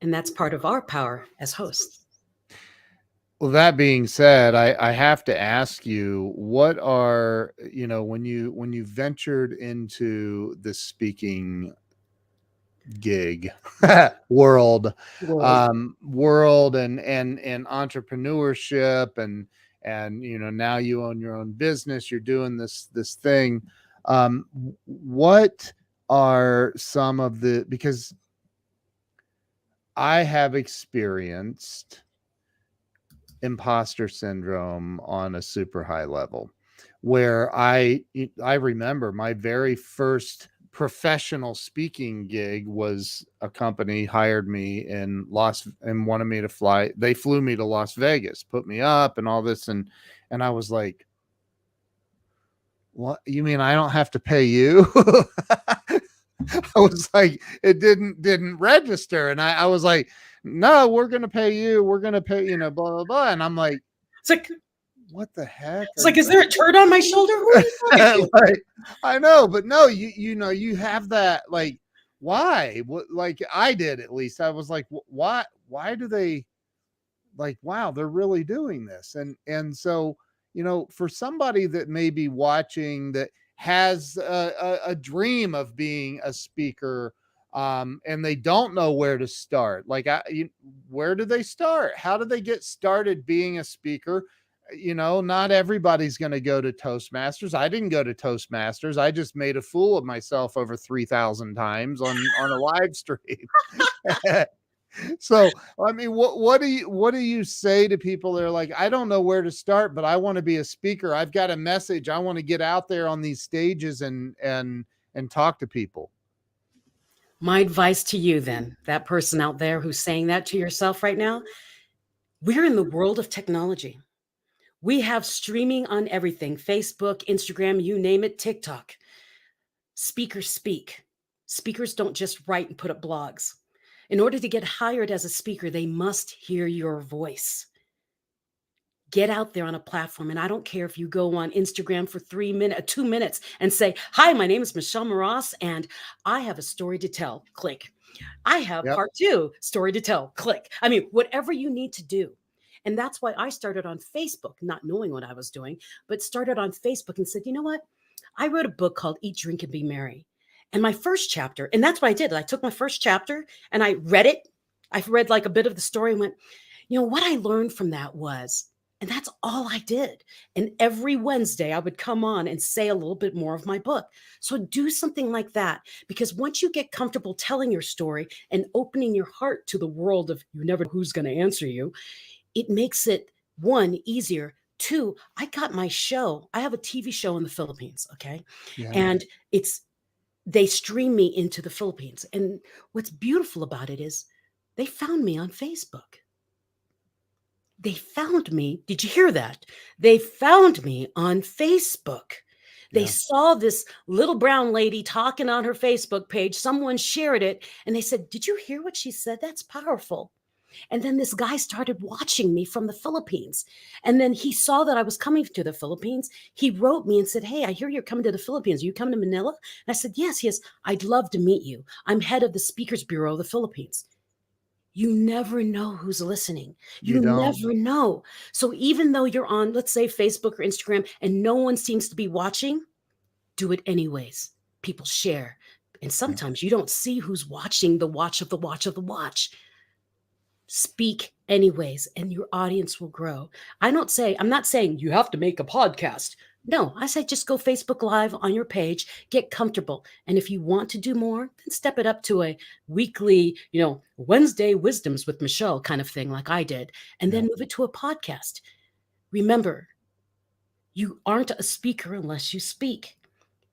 And that's part of our power as hosts. Well, that being said, I have to ask you, what are, when you ventured into the speaking gig world and entrepreneurship and now you own your own business, you're doing this thing, what are some of because I have experienced imposter syndrome on a super high level, where I remember my very first professional speaking gig was a company hired me and wanted me to fly. They flew me to Las Vegas, put me up and all this. And I was like, what, you mean I don't have to pay you? I was like, it didn't register. And I was like, no, we're going to pay you. We're going to pay, blah, blah, blah. And I'm like, it's like, what the heck? It's like, is there a turd on my shoulder? Like, I know, but no, you have that, like, why? What, like I did, at least. I was like, why do they, like, wow, they're really doing this. And so, for somebody that may be watching that has a dream of being a speaker, and they don't know where to start, like, where do they start? How do they get started being a speaker? Not everybody's going to go to Toastmasters. I didn't go to Toastmasters. I just made a fool of myself over 3,000 times on a live stream. So, I mean, what do you say to people that are like, I don't know where to start, but I want to be a speaker. I've got a message. I want to get out there on these stages and talk to people. My advice to you then, that person out there who's saying that to yourself right now, we're in the world of technology. We have streaming on everything, Facebook, Instagram, you name it, TikTok. Speakers speak. Speakers don't just write and put up blogs. In order to get hired as a speaker, they must hear your voice. Get out there on a platform. And I don't care if you go on Instagram for 2 minutes and say, hi, my name is Michelle Mras, and I have a story to tell. Click. I have Yep. part 2 story to tell. Click. I mean, whatever you need to do. And that's why I started on Facebook, not knowing what I was doing, but started on Facebook and said, you know what? I wrote a book called Eat, Drink, and Be Merry. And my first chapter, and that's what I did. I took my first chapter and I read it. I read like a bit of the story and went, you know, what I learned from that was, and that's all I did. And every Wednesday I would come on and say a little bit more of my book. So do something like that, because once you get comfortable telling your story and opening your heart to the world of you never know who's going to answer you, it makes it, one, easier. Two, I got my show. I have a TV show in the Philippines. Okay. Yeah. And they stream me into the Philippines. And what's beautiful about it is they found me on Facebook. They found me. Did you hear that? They found me on Facebook. They saw this little brown lady talking on her Facebook page. Someone shared it and they said, did you hear what she said? That's powerful. And then this guy started watching me from the Philippines. And then he saw that I was coming to the Philippines. He wrote me and said, hey, I hear you're coming to the Philippines. Are you coming to Manila? And I said, yes. He says, I'd love to meet you. I'm head of the Speakers Bureau of the Philippines. You never know who's listening. You never know. So even though you're on, let's say, Facebook or Instagram, and no one seems to be watching, do it anyways. People share. And sometimes you don't see who's watching the watch of the watch of the watch. Speak anyways, and your audience will grow. I'm not saying you have to make a podcast. No, I say just go Facebook Live on your page, get comfortable. And if you want to do more, then step it up to a weekly, Wednesday Wisdoms with Michelle kind of thing like I did, and then move it to a podcast. Remember, you aren't a speaker unless you speak.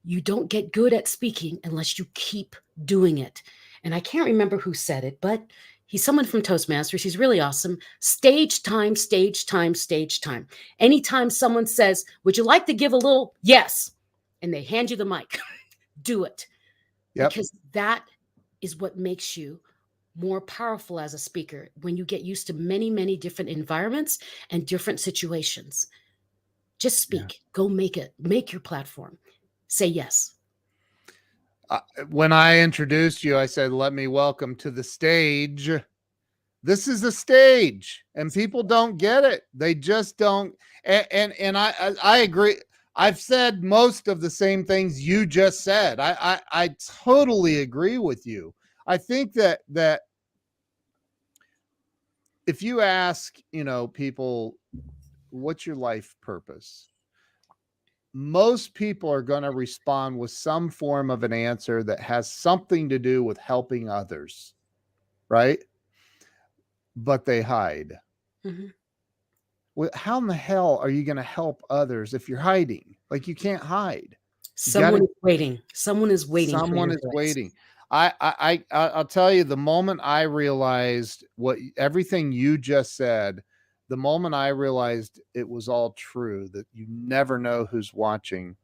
You don't get good at speaking unless you keep doing it. And I can't remember who said it, but he's someone from Toastmasters. He's really awesome. Stage time, stage time, stage time. Anytime someone says, would you like to give a little? Yes. And they hand you the mic, do it. Yep. Because that is what makes you more powerful as a speaker when you get used to many, many different environments and different situations. Just speak. Go make your platform. Say yes. When I introduced you, I said, let me welcome to the stage. This is a stage and people don't get it. They just don't. And I agree. I've said most of the same things you just said. I totally agree with you. I think that if you ask, people, what's your life purpose? Most people are going to respond with some form of an answer that has something to do with helping others, right? But they hide. Mm-hmm. Well, how in the hell are you going to help others if you're hiding? Like, you can't hide. Someone is waiting. Someone is waiting. Someone is waiting. I'll tell you, the moment I realized everything you just said, the moment I realized it was all true, that you never know who's watching.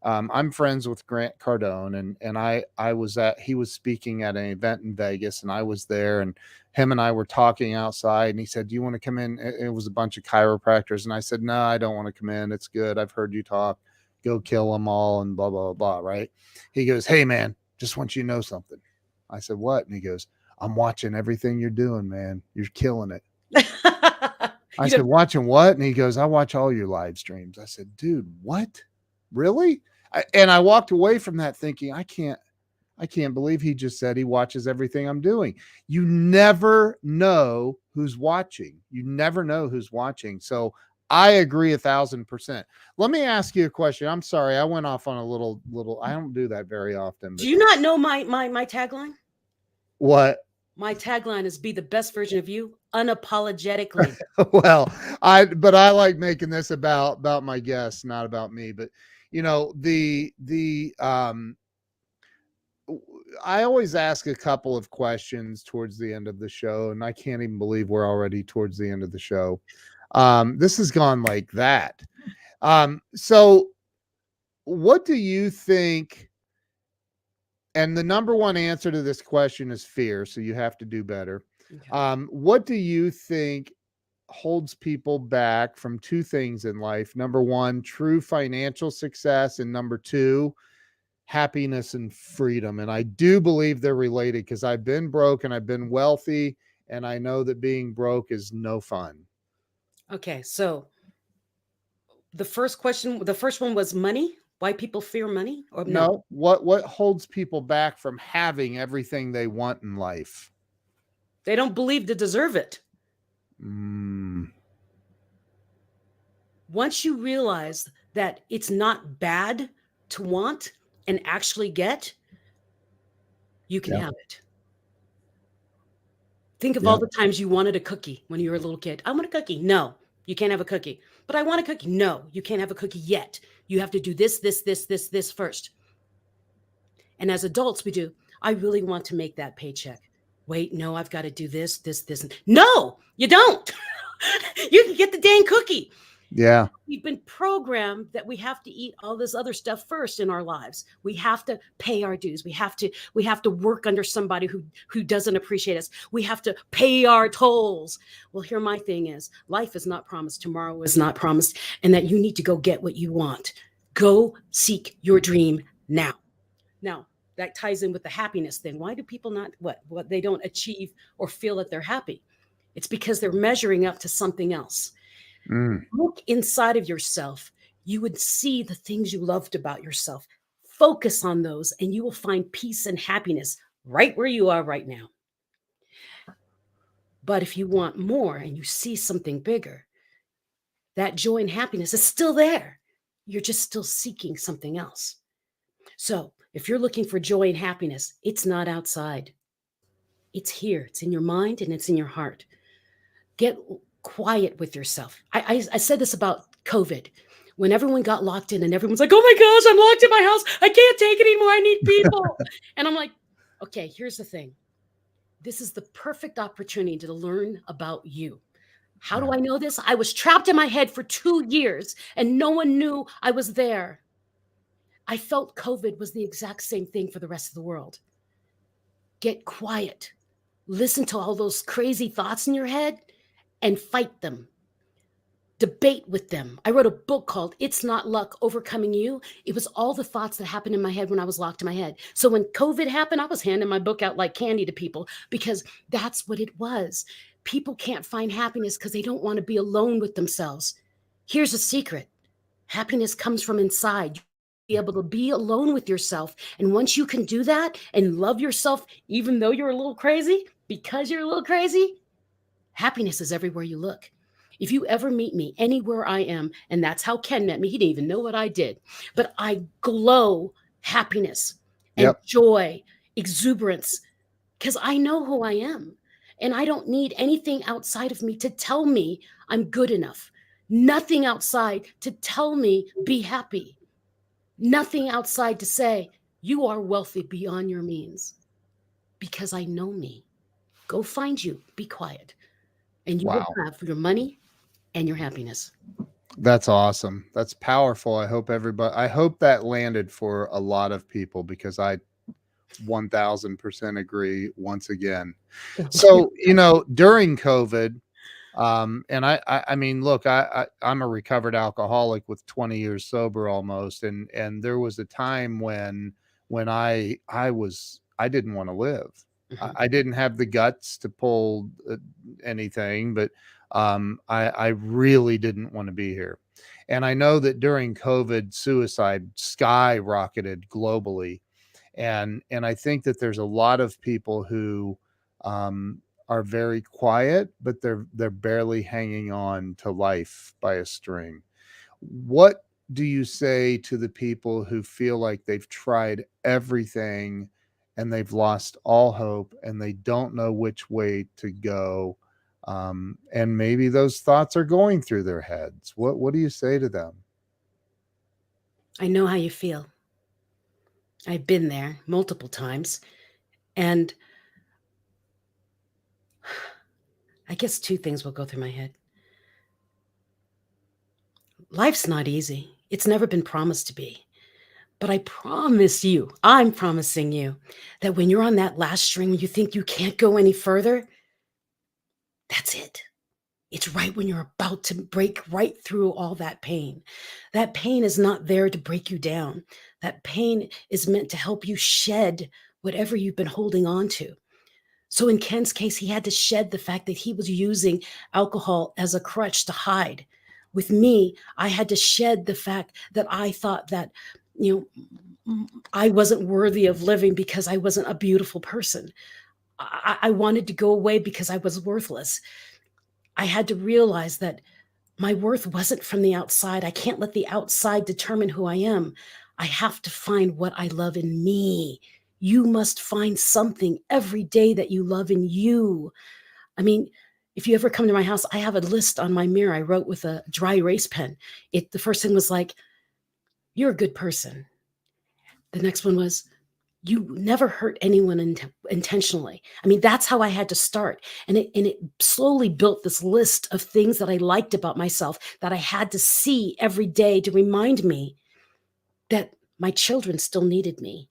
I'm friends with Grant Cardone, and he was speaking at an event in Vegas, and I was there, and him and I were talking outside, and he said, do you want to come in? It was a bunch of chiropractors. And I said, no, I don't want to come in. It's good. I've heard you talk, go kill them all and blah, blah, blah. Right. He goes, hey man, just want you to know something. I said, what? And he goes, I'm watching everything you're doing, man. You're killing it. I said, watching what? And he goes, I watch all your live streams. I said, dude, what? Really? And I walked away from that thinking, I can't believe he just said he watches everything I'm doing. You never know who's watching. You never know who's watching. So I agree 1,000%. Let me ask you a question. I'm sorry. I went off on a little, I don't do that very often. Do you not know my tagline? What? My tagline is be the best version of you unapologetically. Well, but I like making this about my guests, not about me. But you know, I always ask a couple of questions towards the end of the show, and I can't even believe we're already towards the end of the show. This has gone like that. So what do you think? And the number one answer to this question is fear. So you have to do better. Okay. What do you think holds people back from two things in life? Number one, true financial success, and number two, happiness and freedom. And I do believe they're related because I've been broke and I've been wealthy, and I know that being broke is no fun. Okay. So the first one was money. Why people fear money? Or no? No, what holds people back from having everything they want in life? They don't believe they deserve it. Mm, Once you realize that it's not bad to want and actually get, you can yeah, have it. Think of yeah, all the times you wanted a cookie when you were a little kid. I want a cookie. No, you can't have a cookie. But I want a cookie. No, you can't have a cookie yet. You have to do this first. And as adults, we do, I really want to make that paycheck. Wait, no, I've got to do this. No, you don't. You can get the dang cookie. yeah. We've been programmed that we have to eat all this other stuff first in our lives. We have to pay our dues. We have to work under somebody who doesn't appreciate us. We have to pay our tolls. Well, here my thing is, life is not promised, tomorrow is not promised, and that you need to go get what you want. Go seek your dream now. Now, that ties in with the happiness thing. Why do people not what they don't achieve or feel that they're happy? It's because they're measuring up to something else. Mm, Look inside of yourself. You would see the things you loved about yourself. Focus on those, and you will find peace and happiness right where you are right now. But if you want more and you see something bigger, that joy and happiness is still there. You're just still seeking something else. So if you're looking for joy and happiness, it's not outside. It's here. It's in your mind and it's in your heart. Get quiet with yourself. I said this about COVID. When everyone got locked in and everyone's like, oh my gosh, I'm locked in my house. I can't take it anymore. I need people. And I'm like, okay, here's the thing. This is the perfect opportunity to learn about you. How do I know this? I was trapped in my head for 2 years and no one knew I was there. I felt COVID was the exact same thing for the rest of the world. Get quiet. Listen to all those crazy thoughts in your head and fight them. Debate with them. I wrote a book called It's Not Luck, Overcoming You. It was all the thoughts that happened in my head when I was locked in my head. So when COVID happened, I was handing my book out like candy to people because that's what it was. People can't find happiness because they don't want to be alone with themselves. Here's a secret. Happiness comes from inside. Be able to be alone with yourself. And once you can do that and love yourself, even though you're a little crazy, because you're a little crazy, happiness is everywhere you look. If you ever meet me anywhere I am, and that's how Ken met me, he didn't even know what I did, but I glow happiness and yep. joy, exuberance, because I know who I am. And I don't need anything outside of me to tell me I'm good enough. Nothing outside to tell me be happy. Nothing outside to say you are wealthy beyond your means because I know me. Go find you, be quiet, and you will Wow. have your money and your happiness. That's awesome. That's powerful. I hope that landed for a lot of people because I 1000% agree once again. Thank you. So, during COVID, and I mean, look, I'm a recovered alcoholic with 20 years sober almost. And there was a time when I didn't want to live. Mhm. I didn't have the guts to pull anything, but I really didn't want to be here. And I know that during COVID, suicide skyrocketed globally. And I think that there's a lot of people who are very quiet, but they're barely hanging on to life by a string. What do you say to the people who feel like they've tried everything and they've lost all hope and they don't know which way to go. And maybe those thoughts are going through their heads. What do you say to them? I know how you feel. I've been there multiple times. And I guess two things will go through my head. Life's not easy. It's never been promised to be. But I promise you, I'm promising you that when you're on that last string, when you think you can't go any further, that's it. It's right when you're about to break right through all that pain. That pain is not there to break you down. That pain is meant to help you shed whatever you've been holding on to. So in Ken's case, he had to shed the fact that he was using alcohol as a crutch to hide. With me, I had to shed the fact that I thought that, I wasn't worthy of living because I wasn't a beautiful person. I wanted to go away because I was worthless. I had to realize that my worth wasn't from the outside. I can't let the outside determine who I am. I have to find what I love in me. You must find something every day that you love in you. I mean, if you ever come to my house, I have a list on my mirror I wrote with a dry erase pen. The first thing was like, you're a good person. The next one was, you never hurt anyone intentionally. I mean, that's how I had to start. And it slowly built this list of things that I liked about myself that I had to see every day to remind me that my children still needed me.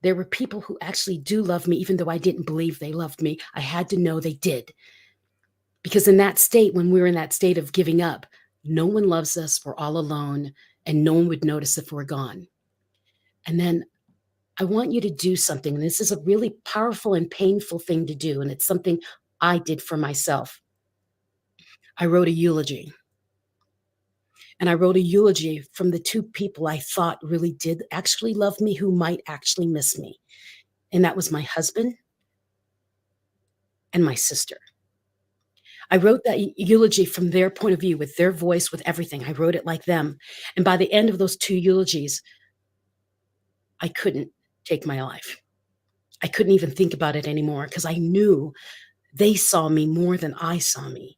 There were people who actually do love me, even though I didn't believe they loved me. I had to know they did. Because in that state, when we were in that state of giving up, no one loves us, we're all alone, and no one would notice if we're gone. And then I want you to do something. And this is a really powerful and painful thing to do. And it's something I did for myself. I wrote a eulogy. And I wrote a eulogy from the two people I thought really did actually love me, who might actually miss me. And that was my husband and my sister. I wrote that eulogy from their point of view, with their voice, with everything. I wrote it like them. And by the end of those two eulogies, I couldn't take my life. I couldn't even think about it anymore because I knew they saw me more than I saw me.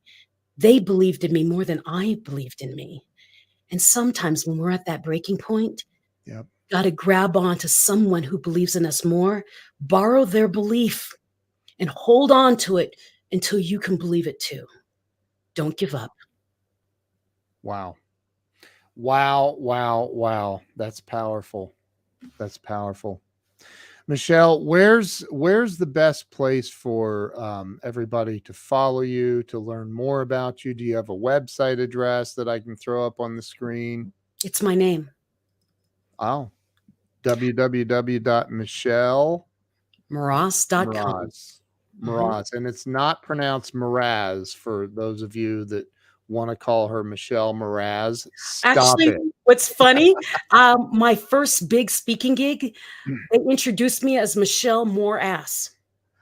They believed in me more than I believed in me. And sometimes when we're at that breaking point, Yep. got to grab on to someone who believes in us more, borrow their belief, and hold on to it until you can believe it too. Don't give up. Wow. Wow. Wow. Wow. That's powerful. That's powerful. Michelle, where's the best place for everybody to follow you, to learn more about you? Do you have a website address that I can throw up on the screen? It's my name. Oh, www.michellemras.com. Mras. And it's not pronounced Mraz for those of you that want to call her Michelle Mras. Stop Actually, it. what's funny, my first big speaking gig, they introduced me as Michelle Mras.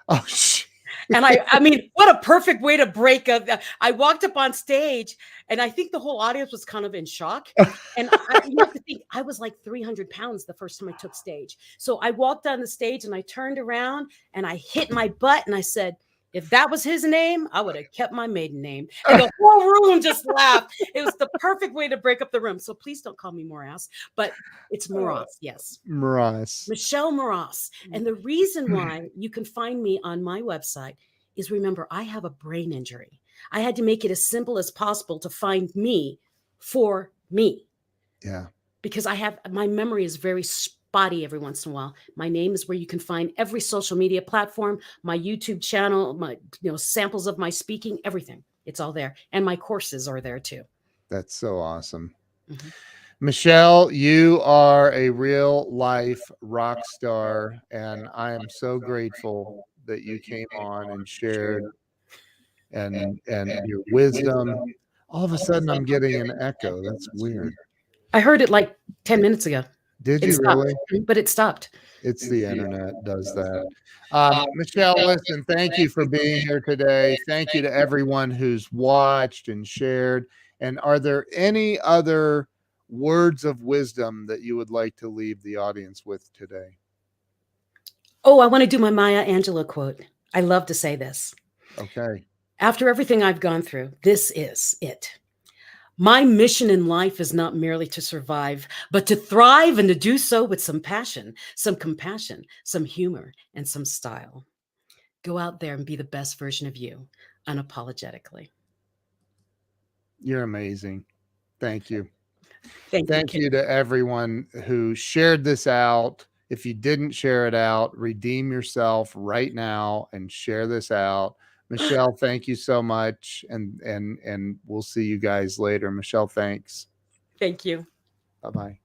Oh, shit. And I mean, what a perfect way to break up. I walked up on stage, and I think the whole audience was kind of in shock. And you have to think, I was like 300 pounds the first time I took stage. So I walked on the stage, and I turned around, and I hit my butt, and I said, if that was his name, I would have kept my maiden name. And the whole room just laughed. It was the perfect way to break up the room. So please don't call me Mras, but it's Mras, yes. Mras. Michelle Mras. And the reason why you can find me on my website is, remember, I have a brain injury. I had to make it as simple as possible to find me for me. Yeah. Because my memory is very spotty every once in a while. My name is where you can find every social media platform, my YouTube channel, my samples of my speaking, everything. It's all there. And my courses are there too. That's so awesome. Mm-hmm. Michelle, you are a real life rock star, and I am so grateful that you came on and shared and your wisdom. All of a sudden I'm getting an echo. That's weird. I heard it like 10 minutes ago. Did you really? But it stopped. It's the internet does that. Michelle, listen, thank you for being here today. Thank you to everyone who's watched and shared. And are there any other words of wisdom that you would like to leave the audience with today? Oh, I want to do my Maya Angelou quote. I love to say this. Okay. After everything I've gone through, this is it. My mission in life is not merely to survive, but to thrive and to do so with some passion, some compassion, some humor, and some style. Go out there and be the best version of you, unapologetically. You're amazing. Thank you. Thank you, Thank Ken. you to everyone who shared this out. If you didn't share it out, redeem yourself right now and share this out. Michelle, thank you so much. And we'll see you guys later. Michelle, thanks. Thank you. Bye-bye.